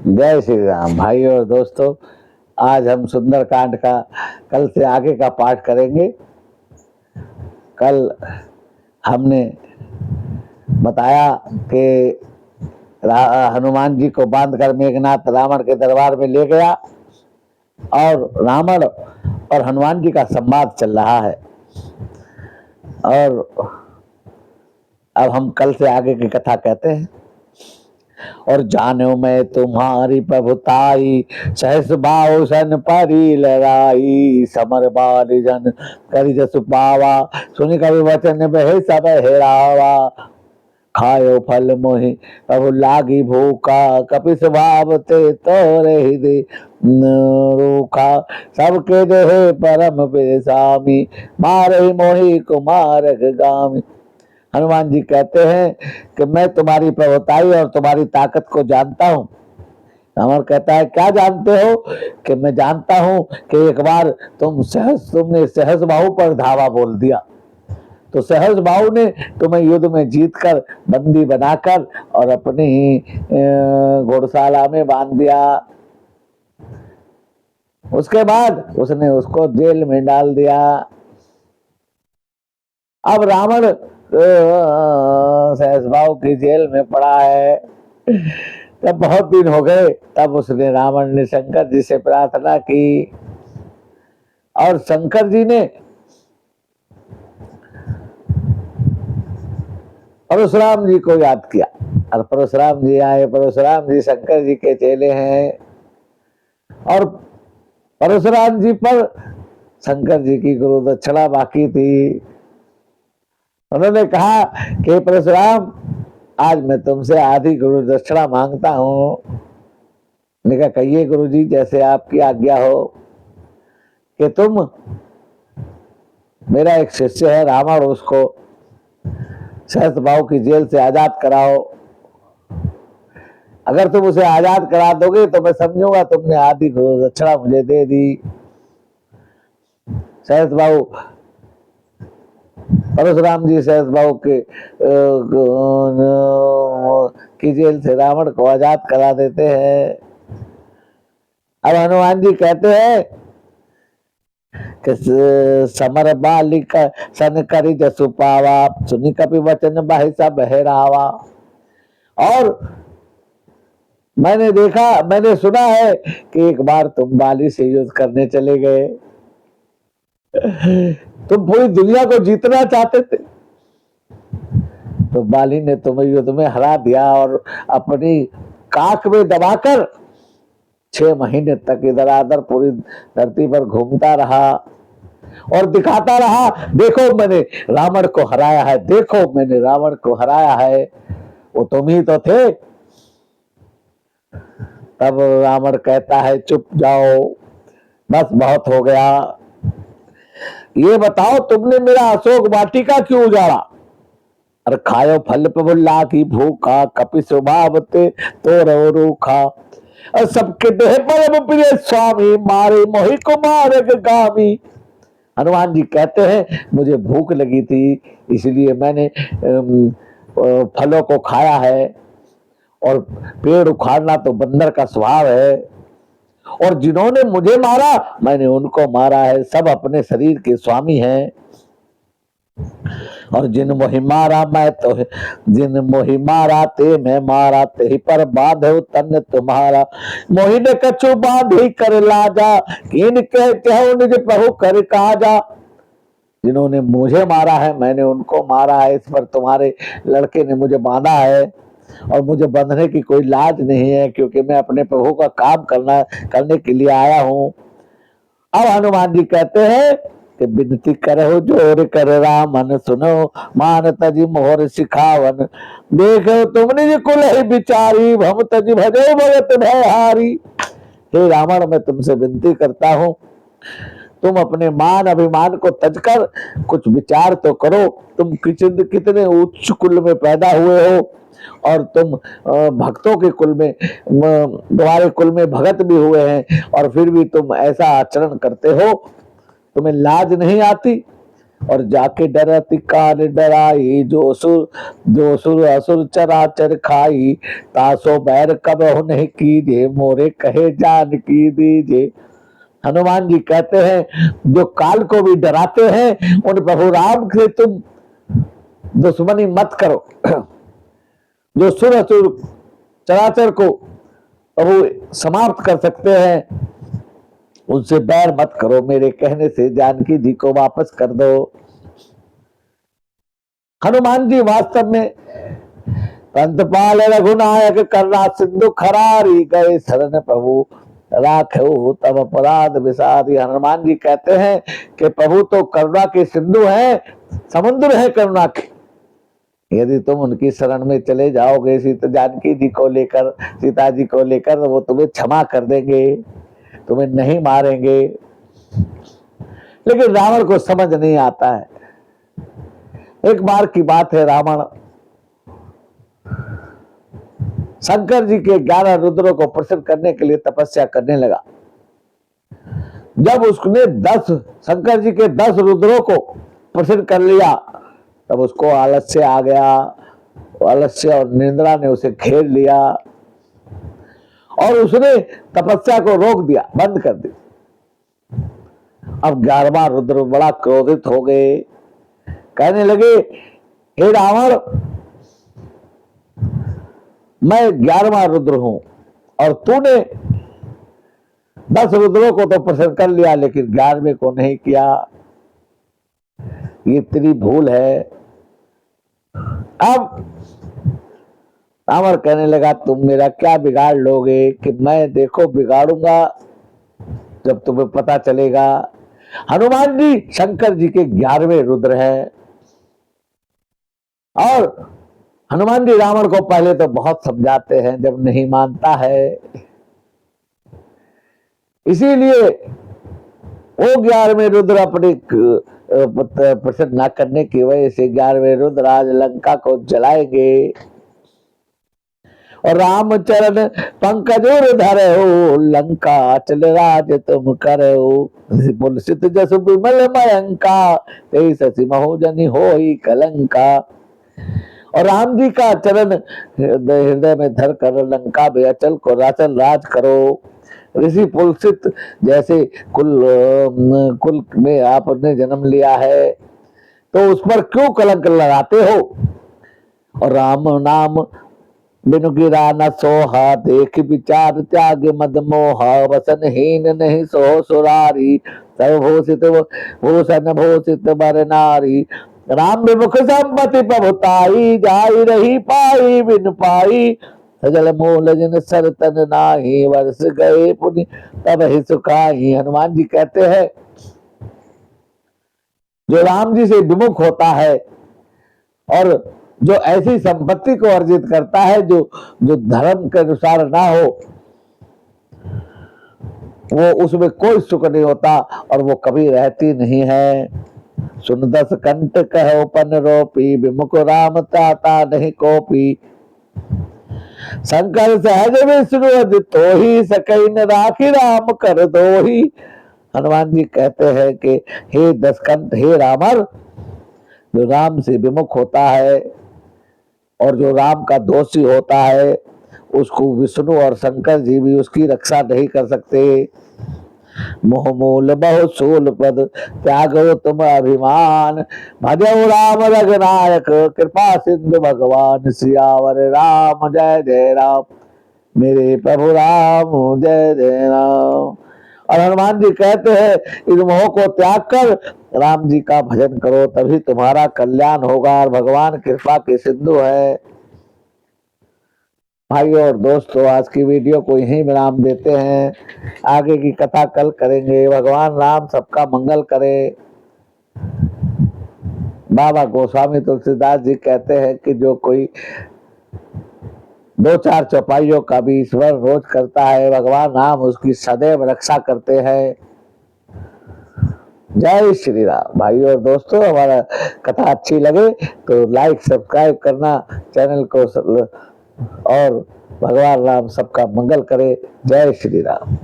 जय श्री राम। भाई और दोस्तों, आज हम सुंदरकांड का कल से आगे का पाठ करेंगे। कल हमने बताया कि हनुमान जी को बांधकर मेघनाथ रावण के दरबार में ले गया और रावण और हनुमान जी का संवाद चल रहा है। और अब हम कल से आगे की कथा कहते हैं। और जानो मैं तुम्हारी प्रभुताई, सहस बाहु सन परी लड़ाई, समर बाल जन करि जसु पावा, सुनि कवि वचन बहे सब हेरावा। खायो फल मोहि प्रभु लागी भूखा, कपि स्वभाव ते तोरे हृदय रूखा। सबके देहे परम बेसामी, मारे मोहि कुमार गामी। हनुमान जी कहते हैं कि मैं तुम्हारी प्रभुताई और तुम्हारी ताकत को जानता हूँ। रावण कहता है क्या जानते हो? कि मैं जानता हूँ कि एक बार तुमने सहस बाहु पर धावा बोल दिया, तो सहस बाहु ने तुम्हें युद्ध में जीतकर बंदी बनाकर और अपनी घोड़शाला में बांध दिया। उसके बाद उसने उसको जेल में डाल दिया। अब रावण सहस बाहु की जेल में पड़ा है। तब बहुत दिन हो गए, तब उसने रावण ने शंकर जी से प्रार्थना की और शंकर जी ने परशुराम जी को याद किया और परशुराम जी आए। परशुराम जी शंकर जी के चेले हैं और परशुराम जी पर शंकर जी की गुरु दक्षिणा बाकी थी। उन्होंने कहा कि परशुराम, आज मैं तुमसे आधी गुरु दक्षिणा मांगता हूं। मैंने कहा कहिए गुरु जी, जैसे आपकी आज्ञा हो। कि तुम, मेरा एक शिष्य है रावण, उसको सहस बाहु की जेल से आजाद कराओ। अगर तुम उसे आजाद करा दोगे तो मैं समझूंगा तुमने आधी गुरु दक्षिणा मुझे दे दी। सहस बाहु, परशुराम जी सहस बाहु की जेल से रावण को आजाद करा देते हैं। अब हनुमान जी कहते हैं कि समर बालिक सन करि जसु पावा, सुनि कपि वचन बहे सब बहरावा। और मैंने सुना है कि एक बार तुम बाली से युद्ध करने चले गए। तुम पूरी दुनिया को जीतना चाहते थे, तो बाली ने तुम्हें युद्ध में हरा दिया और अपनी काख में दबाकर 6 महीने तक इधर आधर पूरी धरती पर घूमता रहा और दिखाता रहा, देखो मैंने रावण को हराया है, देखो मैंने रावण को हराया है। वो तुम ही तो थे। तब रावण कहता है चुप जाओ, बस बहुत हो गया। ये बताओ तुमने मेरा अशोक वाटिका क्यों उजाड़ा? और खायो फल प्रभु लागी भूखा, कपि स्वभाव ते तोरो रूखा। और सबके देह परम प्रिय स्वामी, मारे मोहि कुमार गामी। हनुमान जी कहते हैं मुझे भूख लगी थी, इसलिए मैंने फलों को खाया है। और पेड़ उखाड़ना तो बंदर का स्वभाव है। और जिन्होंने मुझे मारा मैंने उनको मारा है। सब अपने शरीर के स्वामी हैं। और जिन मोहि मारा मैं तो, जिन मोहि मारा ते मैं मारा, ते पर बांधो तन तुम्हारा। मोहि ने कछु बांधी कर लाजा, किन कहो निज प्रभु कर काजा। जिन्होंने मुझे मारा है मैंने उनको मारा है, इस पर तुम्हारे लड़के ने मुझे बांधा है। और मुझे बंधने की कोई लाज नहीं है, क्योंकि मैं अपने प्रभु का काम करने के लिए आया हूं। अब हनुमान जी कहते हैं कि विनती करो जोर कर रामन, सुनो मान तजी मोहर सिखावन। देखो तुमने जी कुल ही बिचारी, हम तजी भजो भगत भयहारी। हे रावण, मैं तुमसे विनती करता हूं, तुम अपने मान अभिमान को तजकर कुछ विचार तो करो। तुम कितने उच्च कुल में पैदा हुए हो और तुम भक्तों के कुल में, तुम्हारे कुल में भगत भी हुए हैं, और फिर भी तुम ऐसा आचरण करते हो, तुम्हें लाज नहीं आती? और जाके डरती कान डराई, जो सुर असुर चराचर खाई, तासो बैर कब नहीं कीजे, मोरे कहे जान की दीजे। हनुमान जी कहते हैं जो काल को भी डराते हैं, उन प्रभु राम से तुम दुश्मनी मत करो। जो सुर असुर चराचर को प्रभु समाप्त कर सकते हैं, उनसे बैर मत करो, मेरे कहने से जानकी जी को वापस कर दो। हनुमान जी वास्तव में पंतपाल रघुनायक करुणा सिंधु खरारी, गए शरण प्रभु राखो तब अपराध विसारी। हनुमान जी कहते हैं कि प्रभु तो करुणा के सिंधु हैं, समुद्र है करुणा के। यदि तुम उनकी शरण में चले जाओगे सीता जानकी जी को लेकर, सीता जी को लेकर, वो तुम्हें क्षमा कर देंगे, तुम्हें नहीं मारेंगे। लेकिन रावण को समझ नहीं आता है। एक बार की बात है, रावण शंकर जी के 11 रुद्रों को प्रसन्न करने के लिए तपस्या करने लगा। जब उसने शंकर जी के 10 रुद्रों को प्रसन्न कर लिया, तब उसको आलस्य आ गया। आलस्य और निंद्रा ने उसे घेर लिया और उसने तपस्या को रोक दिया, बंद कर दी। अब 11वां रुद्र बड़ा क्रोधित हो गए, कहने लगे, हे रावण, मैं 11वां रुद्र हूं और तूने 10 रुद्रों को तो प्रसन्न कर लिया, लेकिन 11वें को नहीं किया, ये तेरी भूल है। अब रावण कहने लगा, तुम मेरा क्या बिगाड़ लोगे? कि मैं देखो बिगाड़ूंगा जब तुम्हें पता चलेगा। हनुमान जी शंकर जी के 11वें रुद्र है और हनुमान जी रावण को पहले तो बहुत समझाते हैं, जब नहीं मानता है, इसीलिए वो 11वें रुद्र अपने प्रसन्न न करने की वजह से 11वें रुद्र आज लंका को जलाएंगे। और रामचरण पंकज धरे हो, लंका चल राज तुम करो, पुलसित जस विमल मयंका, तेई ससी महोजनी होई कलंका। और राम जी का चरण हृदय में धर कर लंका में अचल को राचल राज करो। ऋषि पुलसित जैसे कुल में आपने जन्म लिया है, तो उस पर क्यों कलंक लगाते हो? और राम नाम बिनु गिरा न सोहा, देख विचार त्याग मद मोहा, वसन हीन नहीं सो सुरारी, सर्वभूषित भूषण भूषित बर नारी। राम विमुख संपत्ति प्रभुताई, जाई रही पाई बिन पाई, सजल मूल जिन सर तन नाही, वर्ष गए पुनि तब ही सुखाई। हनुमान जी कहते हैं, जो राम जी से विमुख होता है और जो ऐसी संपत्ति को अर्जित करता है जो धर्म के अनुसार ना हो, वो उसमें कोई सुख नहीं होता और वो कभी रहती नहीं है। सुन 10 कंठ कहो पन रोपी, विमुख राम ताता नहीं कोपी, शंकर सहज विष्णु तो ही सकई न राखी, राम कर दो ही। हनुमान जी कहते हैं कि हे 10 कंठ, हे रामर, जो राम से विमुख होता है और जो राम का दोषी होता है, उसको विष्णु और शंकर जी भी उसकी रक्षा नहीं कर सकते। मोह मूल बहु सूल पद, त्यागो तुम अभिमान, भजो राम रघुनायक, कृपा सिंधु भगवान, सियावर राम जय जय राम, मेरे प्रभु राम जय जय राम। और हनुमान जी कहते हैं, इस मोह को त्याग कर राम जी का भजन करो, तभी तुम्हारा कल्याण होगा। और भगवान कृपा के सिंधु है। भाइयों और दोस्तों, आज की वीडियो को यहीं विराम देते हैं, आगे की कथा कल करेंगे। भगवान राम सबका मंगल करे। बाबा गोस्वामी तुलसीदास जी कहते हैं कि जो कोई 2-4 चौपाइयों का भी ईश्वर रोज करता है, भगवान राम उसकी सदैव रक्षा करते हैं। जय श्री राम। भाइयों और दोस्तों, हमारा कथा अच्छी लगे तो लाइक सब्सक्राइब करना चैनल को, और भगवान राम सबका मंगल करे। जय श्री राम।